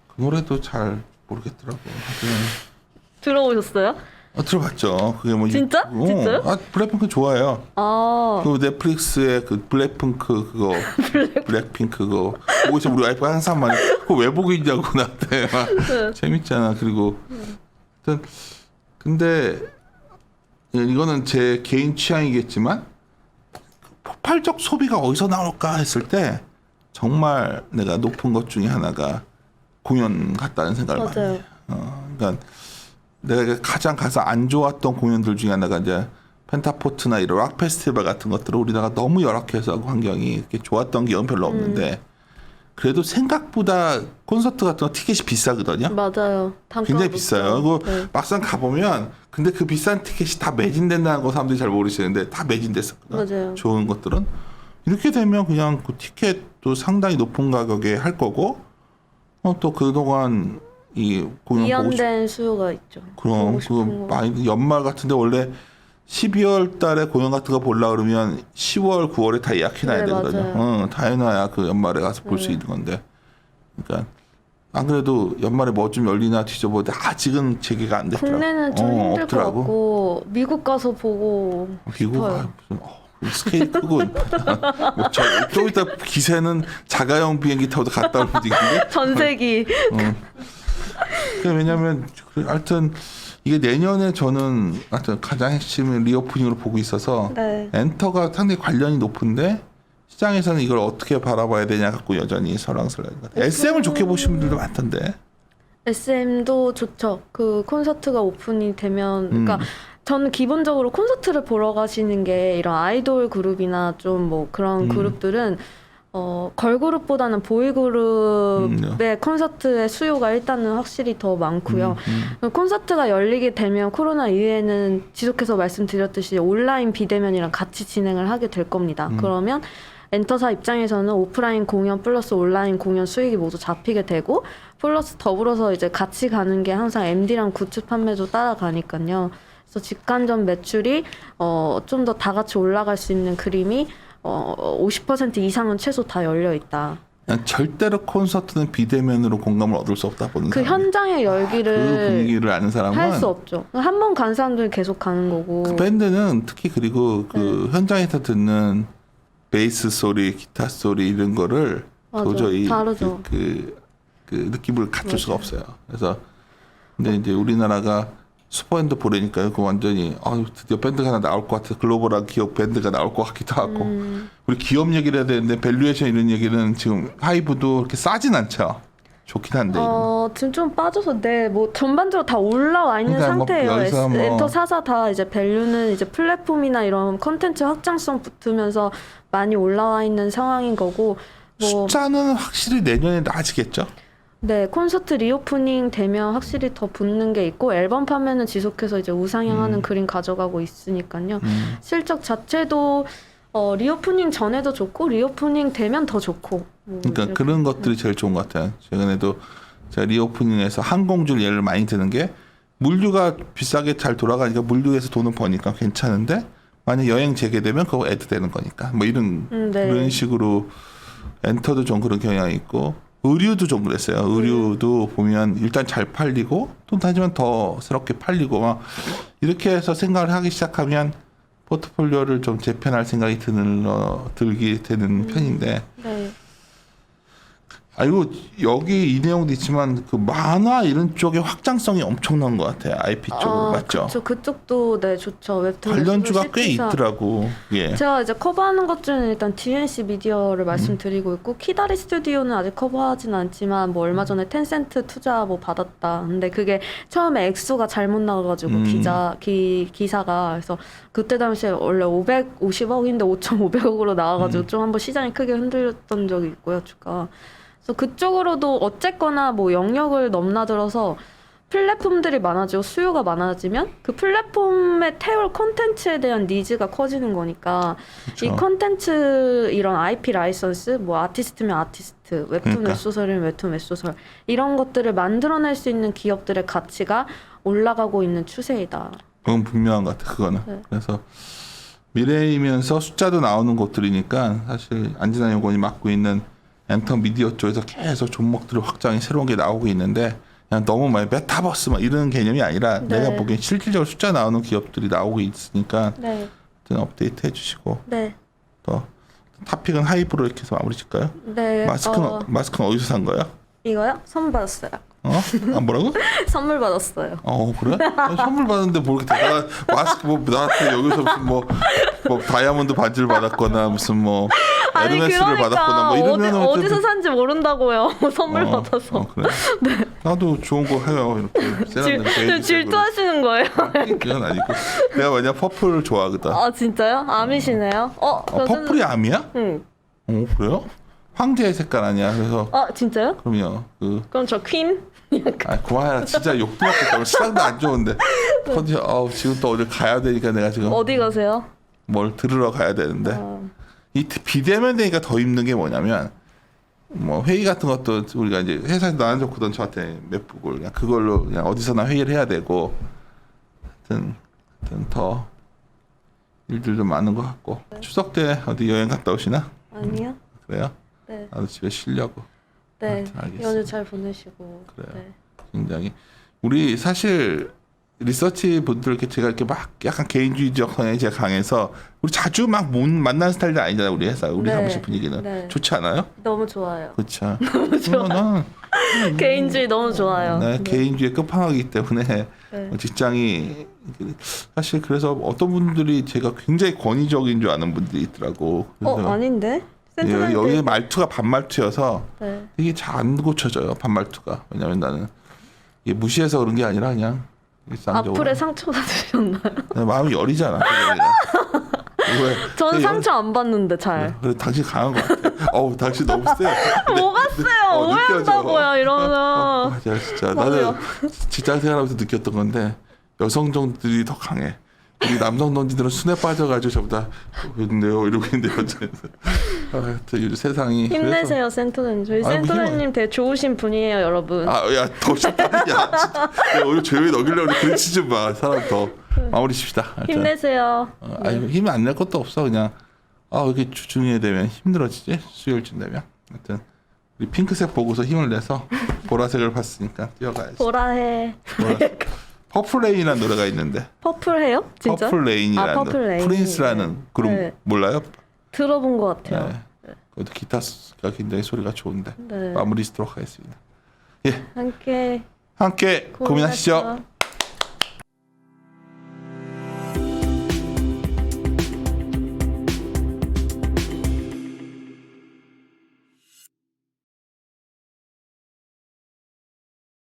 그 노래도 잘 모르겠더라고. 하여튼 들어오셨어요? 들어봤죠. 그게 뭐 진짜? 진짜요? 블랙핑크 좋아해요. 아, 그 넷플릭스에 그 블랙핑크 그거 블랙핑크 그거 보고 있어. 우리 와이프가 항상 말해. 그거 왜 보고 있냐고 나한테 막 재밌잖아. 그리고 하여튼 근데 이거는 제 개인 취향이겠지만 폭발적 소비가 어디서 나올까 했을 때 정말 내가 높은 것 중에 하나가 공연 같다는 생각을 많이 맞아요. 해요. 그러니까 내가 가장 가서 안 좋았던 공연들 중에 하나가 이제 펜타포트나 이런 락 페스티벌 같은 것들을 우리나라가 너무 열악해서 환경이 이렇게 좋았던 기억은 별로 없는데 그래도 생각보다 콘서트 같은 거 티켓이 비싸거든요. 맞아요. 단가가 굉장히 높죠. 비싸요. 그리고 네. 막상 가보면 근데 그 비싼 티켓이 다 매진된다는 거 사람들이 잘 모르시는데 다 매진됐었거든. 맞아요. 좋은 것들은 이렇게 되면 그냥 그 티켓도 상당히 높은 가격에 할 거고 또 그동안 이 공연 보고 싶 이연된 수요가 있죠. 그럼 보고 그 싶은 거. 많이 연말 같은데 원래 12월 달에 공연 같은 거 보려고 그러면 10월, 9월에 다 예약해놔야 네, 되거든요. 맞아요. 다 해놔야 그 연말에 가서 볼 수 있는 건데. 그러니까 안 그래도 연말에 뭐 좀 열리나 뒤져보는데 아직은 재개가 안 됐더라고. 국내는 좀 힘들 없더라고. 것 같고 미국 가서 보고 미국 싶어요. 무슨 스케일 크고 좀 이따 기세는 자가용 비행기 타고 갔다 올 수도 있는데 전세기. 왜냐면 하여튼 이게 내년에 저는 하여튼 가장 핵심은 리오프닝으로 보고 있어서 네. 엔터가 상당히 관련이 높은데 시장에서는 이걸 어떻게 바라봐야 되냐 갖고 여전히 설왕설래인 것 같아요. SM을 좋게 보시는 분들도 많던데. SM도 좋죠. 그 콘서트가 오픈이 되면, 그러니까 저는 기본적으로 콘서트를 보러 가시는 게 이런 아이돌 그룹이나 좀 뭐 그런 그룹들은 걸그룹보다는 보이그룹의 콘서트의 수요가 일단은 확실히 더 많고요. 콘서트가 열리게 되면 코로나 이후에는 지속해서 말씀드렸듯이 온라인 비대면이랑 같이 진행을 하게 될 겁니다. 그러면 엔터사 입장에서는 오프라인 공연 플러스 온라인 공연 수익이 모두 잡히게 되고 플러스 더불어서 이제 같이 가는 게 항상 MD랑 굿즈 판매도 따라가니까요. 그래서 직관점 매출이 좀 더 다 같이 올라갈 수 있는 그림이 50% 이상은 최소 다 열려 있다. 그냥 절대로 콘서트는 비대면으로 공감을 얻을 수 없다 보는 그 사람이. 현장의 그 열기를 분위기를 아는 사람은 할 수 없죠. 한 번 간 사람들은 계속 가는 거고. 그 밴드는 특히 그리고 그 현장에서 듣는 베이스 소리, 기타 소리 이런 거를 맞아. 도저히 다르죠. 그 느낌을 갖출 수가 맞아요. 없어요. 그래서 근데 이제 우리나라가 슈퍼밴드 보려니까 그 완전히 드디어 밴드가 하나 나올 것 같아. 글로벌한 기업 밴드가 나올 것 같기도 하고. 우리 기업 얘기를 해야 되는데 밸류에이션 이런 얘기는 지금 하이브도 그렇게 싸진 않죠. 좋긴 한데. 지금 좀 빠져서 뭐 전반적으로 다 올라와 있는 그러니까 뭐 상태예요. 여기서 뭐 엔터 4사 다 이제 밸류는 이제 플랫폼이나 이런 컨텐츠 확장성 붙으면서 많이 올라와 있는 상황인 거고. 뭐 숫자는 확실히 내년에 나아지겠죠. 네, 콘서트 리오프닝 되면 확실히 더 붙는 게 있고 앨범 판매는 지속해서 이제 우상향하는 그림 가져가고 있으니까요. 실적 자체도 리오프닝 전에도 좋고 리오프닝 되면 더 좋고. 뭐 그러니까 이렇게. 그런 것들이 제일 좋은 것 같아요. 최근에도 제가 리오프닝에서 항공주를 예를 많이 드는 게 물류가 비싸게 잘 돌아가니까 물류에서 돈을 버니까 괜찮은데 만약 여행 재개되면 그거 애드 되는 거니까 뭐 이런 네. 그런 식으로 엔터도 좀 그런 경향이 있고 의류도 좀 그랬어요. 의류도 보면 일단 잘 팔리고 또 하지만 더 새롭게 팔리고 막 이렇게 해서 생각을 하기 시작하면 포트폴리오를 좀 재편할 생각이 들게 되는 편인데 네. 아이고 여기 이 내용도 있지만 그 만화 이런 쪽의 확장성이 엄청난 것 같아요. IP 쪽으로 맞죠? 그쵸. 그쪽도 네 좋죠. 웹툰 관련주가 꽤 시티사. 있더라고. 예. 제가 이제 커버하는 것 중에 일단 DNC 미디어를 말씀드리고 있고 키다리 스튜디오는 아직 커버하진 않지만 뭐 얼마 전에 텐센트 투자 뭐 받았다. 근데 그게 처음에 액수가 잘못 나와가지고 기사가 그래서 그때 당시에 원래 550억인데 5,500억으로 나와가지고 좀 한번 시장이 크게 흔들렸던 적이 있고요, 주가. 그래서 그쪽으로도 어쨌거나 뭐 영역을 넘나들어서 플랫폼들이 많아지고 수요가 많아지면 그 플랫폼에 태울 콘텐츠에 대한 니즈가 커지는 거니까 그쵸. 이 콘텐츠 이런 IP 라이선스 뭐 아티스트면 아티스트 웹툰 그러니까. 웹소설이면 웹툰 웹소설 이런 것들을 만들어낼 수 있는 기업들의 가치가 올라가고 있는 추세이다. 그건 분명한 것 같아. 그거는. 네. 그래서 미래이면서 숫자도 나오는 곳들이니까 사실 안진아 요건이 맡고 있는 엔터 미디어 쪽에서 계속 종목들의 확장이 새로운 게 나오고 있는데 그냥 너무 많이 메타버스 막 이런 개념이 아니라 네. 내가 보기엔 실질적으로 숫자 나오는 기업들이 나오고 있으니까 네. 업데이트 해주시고 네. 또 토픽은 하이브로 이렇게 해서 마무리 짓까요? 네. 마스크는 어디서 산 거야? 이거요? 선물 받았어요. 안 뭐라고? 선물 받았어요. 그래? 선물 받았는데 뭐 이렇게 대단한 마스크 뭐 나한테 여기서 무슨 뭐 다이아몬드 반지를 받았거나 무슨 뭐 에르메스를 받았거나 뭐 이러면 어디서 산지 모른다고요. 선물 받아서. 그래? 네. 나도 좋은 거 해요 이렇게 세련되게 질투하시는 거예요? 그건 아니고 내가 만약 퍼플을 좋아하거든. 아 진짜요? 암이시네요? 퍼플이 암이야? 응. 그래요? 황제의 색깔 아니야? 그래서 진짜요? 그럼요. 그럼 저 퀸? 그만해라. 진짜 욕도 먹겠다. 시간도 안 좋은데. 지금 또 어딜 가야 되니까 내가 지금 어디 가세요? 뭘 들으러 가야 되는데 이 비대면 되니까 더 힘든 게 뭐냐면 뭐 회의 같은 것도 우리가 이제 회사에서 나눠 줬거든 저한테 맵북을 그냥 그걸로 그냥 어디서나 회의를 해야 되고 하여튼 더 일들도 많은 것 같고 추석 때 어디 여행 갔다 오시나? 아니요. 그래요? 네. 나도 집에 쉬려고. 네. 알겠습니다. 연휴 잘 보내시고. 그래요. 네. 굉장히 우리 사실 리서치 분들 이렇게 제가 이렇게 막 약간 개인주의적 성향이 제가 강해서 우리 자주 막 못 만나는 스타일이 아니잖아요 우리 회사 우리 네. 사무실 분위기는 네. 좋지 않아요? 너무 좋아요. 그렇죠. 너무 좋아요. 개인주의 너무 좋아요. 네, 네. 개인주의 끝판왕이기 때문에 네. 직장이 사실 그래서 어떤 분들이 제가 굉장히 권위적인 줄 아는 분들이 있더라고. 그래서 아닌데? 여기 말투가 반말투여서 네. 이게 잘 안 고쳐져요 반말투가. 왜냐면 나는 이게 무시해서 그런 게 아니라 그냥 일상적으로. 악플에 상처 받으셨나요? 마음이 여리잖아. 저는 상처 안 받는데 잘. 그래 당신 강한 것 같아. 당신 너무 세. 뭐가 세요? 오해한다고요 이러면. 맞아 진짜 나는 직장 생활하면서 느꼈던 건데 여성정들이 더 강해. 우리 남성 동지들은 순에 빠져가지고 저보다 근데요 이러고 있는데 여자에서 하여튼 요즘 세상이 힘내세요, 센터장님. 저희 아니, 뭐 센터장님 되게 좋으신 분이에요, 여러분. 더 쉽다. 야, 진짜. 야, 오늘 조용히 넘기려고 그러지 좀 마. 사람 더 마무리 칩시다. 하여튼. 힘내세요. 아니 힘이 안 낼 것도 없어. 그냥 왜 이렇게 주중에 되면 힘들어지지? 수요일쯤 되면. 하여튼 우리 핑크색 보고서 힘을 내서 보라색을 봤으니까 뛰어가야지. 보라해. 퍼플레인이라는 노래가 있는데. 퍼플해요? 진짜? 퍼플레인이라는 퍼플레인. 프린스라는 그룹 네. 몰라요? 들어본 것 같아요. 네. 그것도 기타가 굉장히 소리가 좋은데 네. 마무리 짓도록 하겠습니다. 예, 함께 함께 고민하시죠.